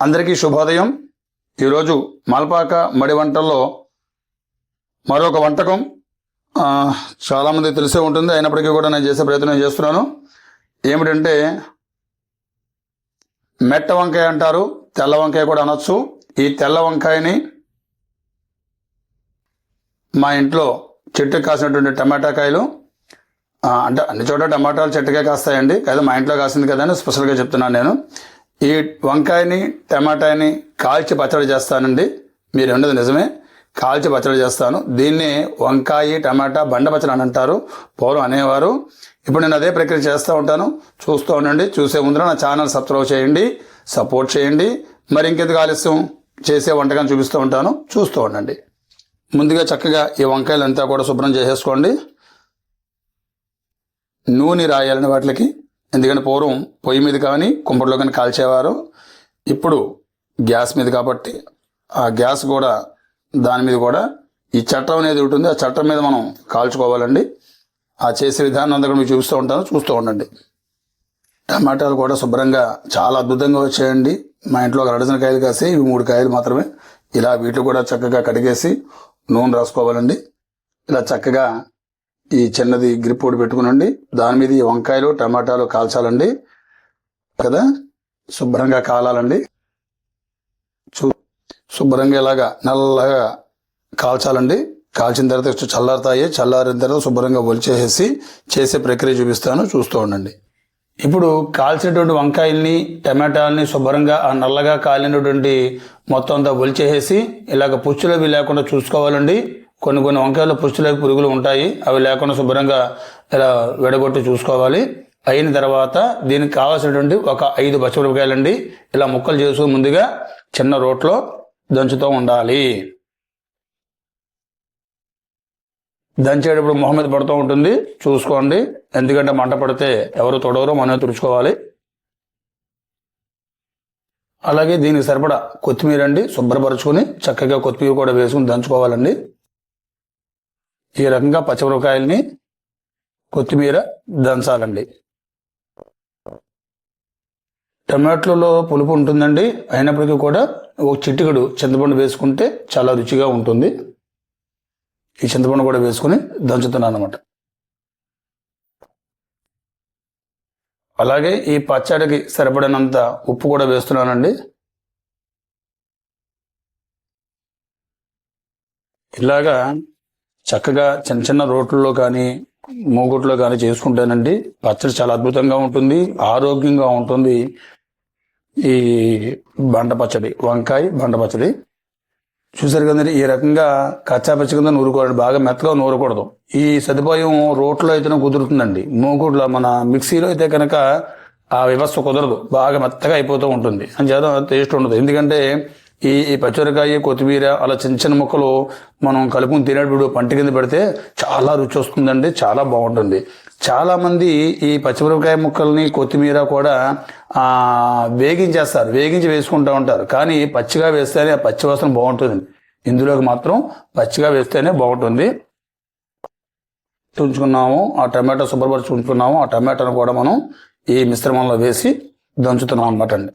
అందరికీ శుభోదయం. ఈరోజు మల్పాక మడి వంటల్లో మరొక వంటకం చాలామంది తెలిసే ఉంటుంది, అయినప్పటికీ కూడా నేను చేసే ప్రయత్నం చేస్తున్నాను. ఏమిటంటే మెట్ట వంకాయ అంటారు, తెల్ల వంకాయ కూడా అనొచ్చు. ఈ తెల్ల వంకాయని మా ఇంట్లో చెట్టుకు కాసినటువంటి టమాటా కాయలు, అంటే అన్ని చోట్ల టమాటాలు చెట్టుకే కాస్తాయండి, కదా మా ఇంట్లో కాసింది కదా అని స్పెషల్గా చెప్తున్నాను నేను. ఈ వంకాయని టమాటాని కాల్చి పచ్చడి చేస్తానండి. మీరు ఉండదు నిజమే, కాల్చి పచ్చడి చేస్తాను. దీన్ని వంకాయ టమాటా బండ పచ్చడి అని అంటారు, పూర్వం అనేవారు. ఇప్పుడు నేను అదే ప్రక్రియ చేస్తూ ఉంటాను, చూస్తూ ఉండండి. చూసే ముందు నా ఛానల్ సబ్స్క్రైబ్ చేయండి, సపోర్ట్ చేయండి. మరి ఇంకెందుకు ఆలస్యం, చేసే వంటకాన్ని చూపిస్తూ ఉంటాను, చూస్తూ ఉండండి. ముందుగా చక్కగా ఈ వంకాయలు అంతా కూడా శుభ్రం చేసేసుకోండి. నూనె రాయాలని వాటికి, ఎందుకంటే పూర్వం పొయ్యి మీద కానీ కుంపట్లో కానీ కాల్చేవారు. ఇప్పుడు గ్యాస్ మీద కాబట్టి ఆ గ్యాస్ కూడా దాని మీద కూడా ఈ చట్టం అనేది ఉంటుంది, ఆ చట్టం మీద మనం కాల్చుకోవాలండి. ఆ చేసే విధానం అంతా కూడా మీకు చూపిస్తూ ఉంటాను, చూస్తూ ఉండండి. టమాటాలు కూడా శుభ్రంగా చాలా అద్భుతంగా వచ్చాయండి. మా ఇంట్లో ఒక డజన్ కాయలు కాసి ఇవి 3 కాయలు మాత్రమే. ఇలా వీటిని కూడా చక్కగా కడిగేసి నూనె రాసుకోవాలండి. ఇలా చక్కగా ఈ చిన్నది గ్రిప్ ఒకటి పెట్టుకునండి, దాని మీద ఈ వంకాయలు టమాటాలు కాల్చాలండి కదా. శుభ్రంగా కాలాలండి, శుభ్రంగా ఇలాగా నల్లగా కాల్చాలండి. కాల్చిన తర్వాత చల్లారుతాయి, చల్లారిన తర్వాత శుభ్రంగా ఒలిచేసి చేసే ప్రక్రియ చూపిస్తాను, చూస్తూ ఉండండి. ఇప్పుడు కాల్చినటువంటి వంకాయల్ని టమాటాలని శుభ్రంగా ఆ నల్లగా కాలినటువంటి మొత్తం అంతా ఒలిచేసి ఇలాగ పుచ్చులవి లేకుండా చూసుకోవాలండి. కొన్ని వంకాయలు పుచ్చులవి పురుగులు ఉంటాయి, అవి లేకుండా శుభ్రంగా ఇలా విడగొట్టి చూసుకోవాలి. అయిన తర్వాత దీనికి కావాల్సినటువంటి ఒక 5 పచ్చిమిరపకాయలండి ఇలా ముక్కలు చేసుకుని ముందుగా చిన్న రోట్లో దంచుతూ ఉండాలి. దంచేటప్పుడు మొహం మీద పడుతూ ఉంటుంది, చూసుకోండి. ఎందుకంటే మంట పడితే ఎవరు తొడవరో మనమే తుడుచుకోవాలి. అలాగే దీనికి సరిపడా కొత్తిమీర అండి శుభ్రపరచుకుని చక్కగా కొత్తిమీర కూడా వేసుకుని దంచుకోవాలండి. ఈ రకంగా పచ్చిమిరపకాయల్ని కొత్తిమీర దంచాలండి. టమాటోలో పులుపు ఉంటుందండి, అయినప్పటికీ కూడా ఒక చిటికెడు చింతపండు వేసుకుంటే చాలా రుచిగా ఉంటుంది. ఈ చింతపండు కూడా వేసుకుని దంచుతున్నాను అన్నమాట. అలాగే ఈ పచ్చడికి సరిపడినంత ఉప్పు కూడా వేస్తున్నానండి. ఇలాగా చక్కగా చిన్న చిన్న రోట్లలో కానీ మూగుట్లో కానీ చేసుకుంటానండి. పచ్చడి చాలా అద్భుతంగా ఉంటుంది, ఆరోగ్యంగా ఉంటుంది. ఈ బండ పచ్చడి, వంకాయ బండ పచ్చడి చూసారు కదండి. ఈ రకంగా కచ్చాపచ్చి కింద నూరుకోవాలి, బాగా మెత్తగా నూరకూడదు. ఈ సదుపాయం రోట్లో అయితేనే కుదురుతుందండి, మూగుట్లో మన మిక్సీలో అయితే కనుక ఆ వ్యవస్థ కుదరదు, బాగా మెత్తగా అయిపోతూ ఉంటుంది, అని చేత టేస్ట్ ఉండదు. ఎందుకంటే ఈ పచ్చిమిరకాయ కొత్తిమీర అలా చిన్న చిన్న ముక్కలు మనం కలుపుకుని తినేటప్పుడు పంట కింద పెడితే చాలా రుచి వస్తుందండి, చాలా బాగుంటుంది. చాలా మంది ఈ పచ్చిమిరపకాయ ముక్కల్ని కొత్తిమీర కూడా వేగించేస్తారు, వేగించి వేసుకుంటూ ఉంటారు. కానీ పచ్చిగా వేస్తేనే ఆ పచ్చి వాసన బాగుంటుంది. ఇందులోకి మాత్రం పచ్చిగా వేస్తేనే బాగుంటుంది. ఉంచుకున్నాము ఆ టమాటో శుభ్రపరిచి ఉంచుకున్నాము, ఆ టమాటాను కూడా మనం ఈ మిశ్రమంలో వేసి దంచుతున్నాం అన్నమాట అండి.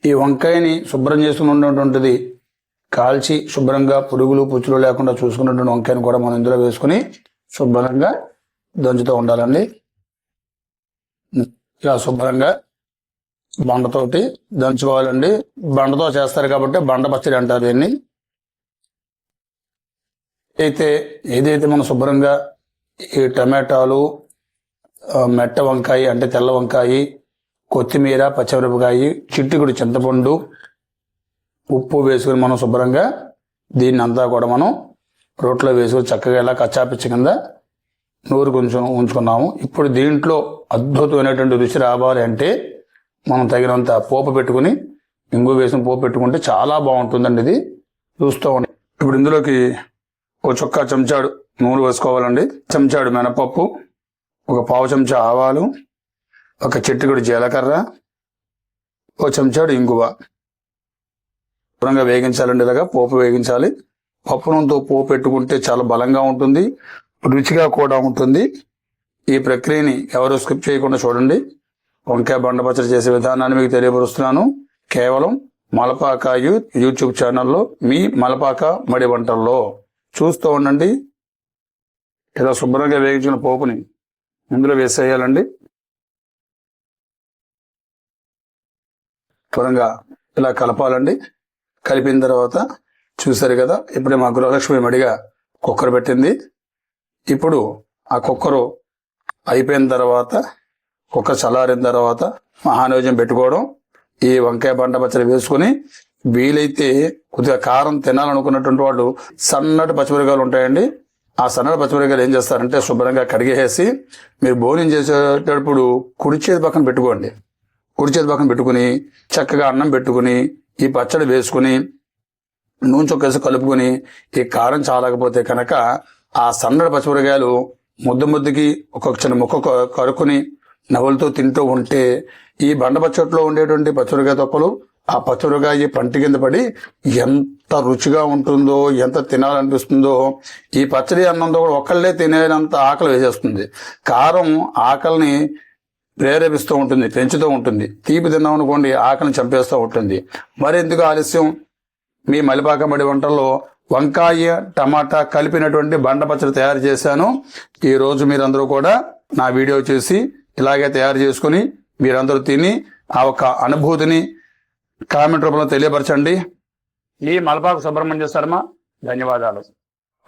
ఈ వంకాయని శుభ్రం చేసుకుని ఉన్నటువంటిది కాల్చి శుభ్రంగా పురుగులు పుచ్చులు లేకుండా చూసుకున్నటువంటి వంకాయని కూడా మనం ఇందులో వేసుకుని శుభ్రంగా దంచుతూ ఉండాలండి. ఇలా శుభ్రంగా బండతోటి దంచుకోవాలండి. బండతో చేస్తారు కాబట్టి బండ పచ్చడి అంటారు దీన్ని. ఏదైతే మనం శుభ్రంగా ఈ టమాటాలు, మెట్ట వంకాయ అంటే తెల్ల వంకాయ, కొత్తిమీర, పచ్చిమిరపకాయ, చిటికెడు చింతపండు, ఉప్పు వేసుకుని మనం శుభ్రంగా దీన్ని అంతా కూడా మనం రోట్లో వేసుకుని చక్కగా ఇలా కచ్చాపిచ్చి కింద నూరు కొంచెం ఉంచుకున్నాము. ఇప్పుడు దీంట్లో అద్భుతమైనటువంటి రుచి రావాలి అంటే మనం తగినంత పోపు పెట్టుకుని, ఇంగు వేసిన పోపు పెట్టుకుంటే చాలా బాగుంటుందండి. ఇది చూస్తూ ఉండండి. ఇప్పుడు ఇందులోకి ఒక చుక్క చెంచాడు నూనె వేసుకోవాలండి, చెంచాడు మినపప్పు, ఒక పావు చెంచా ఆవాలు, ఒక చిటికెడు జీలకర్ర, ఒక చెంచాడు ఇంగువ శుభ్రంగా వేగించాలండి. ఇలాగా పోపు వేగించాలి. పప్పు నూనెతో పోపు పెట్టుకుంటే చాలా బలంగా ఉంటుంది, రుచిగా కూడా ఉంటుంది. ఈ ప్రక్రియని ఎవరు స్కిప్ చేయకుండా చూడండి. వంకాయ బండ పచ్చడి చేసే విధానాన్ని మీకు తెలియపరుస్తున్నాను. కేవలం మలపాక యూట్యూబ్ ఛానల్లో మీ మలపాక మడి వంటల్లో చూస్తూ ఉండండి. ఇలా శుభ్రంగా వేగించిన పోపుని ఇందులో వేసేయాలండి. త్వరగా ఇలా కలపాలండి. కలిపిన తర్వాత చూసారు కదా, ఇప్పుడే మా గృహలక్ష్మి మడిగా కుక్కర్ పెట్టింది. ఇప్పుడు ఆ కుక్కరు అయిపోయిన తర్వాత, కుక్కర్ చల్లారిన తర్వాత మహానైవేద్యం పెట్టుకోవడం. ఈ వంకాయ బండ పచ్చడి వేసుకుని వీలైతే కొద్దిగా కారం తినాలనుకున్నటువంటి వాళ్ళు సన్నటి పచ్చిమిరకాయలు ఉంటాయండి. ఆ సన్నటి పచ్చిమిరకాయలు ఏం చేస్తారంటే శుభ్రంగా కడిగేసి మీరు భోజనం చేసేటప్పుడు కుడి చేతి పక్కన పెట్టుకోండి. కుడి చేతి పక్కన పెట్టుకుని చక్కగా అన్నం పెట్టుకుని ఈ పచ్చడి వేసుకుని నూనె చొక్కేసి కలుపుకొని, ఈ కారం చాలకపోతే కనుక ఆ సన్నటి పచ్చిమిరకాయలు ముద్దకి ఒక్కొక్క చిన్న ముక్క కరుక్కుని నవ్వులతో తింటూ ఉంటే ఈ బండ పచ్చడిలో ఉండేటువంటి పచ్చిమిరకాయ తొక్కలు ఆ పచ్చిమిరకాయ పంటి కింద పడి ఎంత రుచిగా ఉంటుందో, ఎంత తినాలనిపిస్తుందో. ఈ పచ్చడి అన్నంతో కూడా ఒక్కళ్ళే తినేంత ఆకలి వేసేస్తుంది. కారం ఆకలిని ప్రేరేపిస్తూ ఉంటుంది, పెంచుతూ ఉంటుంది. తీపి తిన్నాం అనుకోండి ఆకలిని చంపేస్తూ ఉంటుంది. మరెందుకు ఆలస్యం, మీ మలిపాక మడి వంటల్లో వంకాయ టమాటా కలిపినటువంటి బండ పచ్చడి తయారు చేశాను. ఈ రోజు మీరందరూ కూడా నా వీడియో చూసి ఇలాగే తయారు చేసుకుని మీరందరూ తిని ఆ ఒక అనుభూతిని కామెంట్ రూపంలో తెలియపరచండి. ఈ మలపాక సుబ్రహ్మణ్య శర్మ, ధన్యవాదాలు.